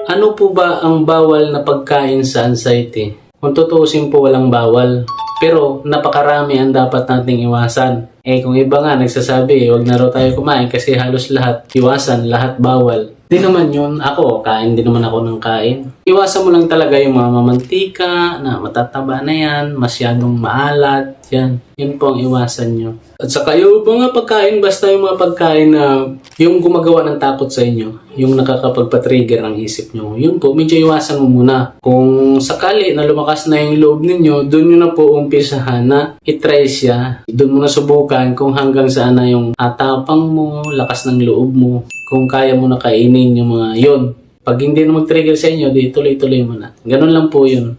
Ano po ba ang bawal na pagkain sa anxiety? Kung tutuusin po walang bawal. Pero napakarami ang dapat nating iwasan. Kung iba nga nagsasabi, wag na raw tayo kumain kasi halos lahat iwasan, lahat bawal. Di naman yun. Ako, kain din naman ako ng kain. Iwasan mo lang talaga yung mga mamantika, na matataba na yan, masyadong maalat, yan. Yun po ang iwasan nyo. At saka yung mga pagkain, basta yung mga pagkain na yung gumagawa ng takot sa inyo, yung nakakapagpa-trigger ng isip nyo, yun po, medyo iwasan mo muna. Kung sakali na lumakas na yung loob ninyo, doon nyo na po umpisahan na itry siya. Doon mo na subukan kung hanggang saan na yung atapang mo, lakas ng loob mo, kung kaya mo na kainin yung mga yun. Pag hindi na mag-trigger sa inyo, di tuloy-tuloy mo na. Ganun lang po yun.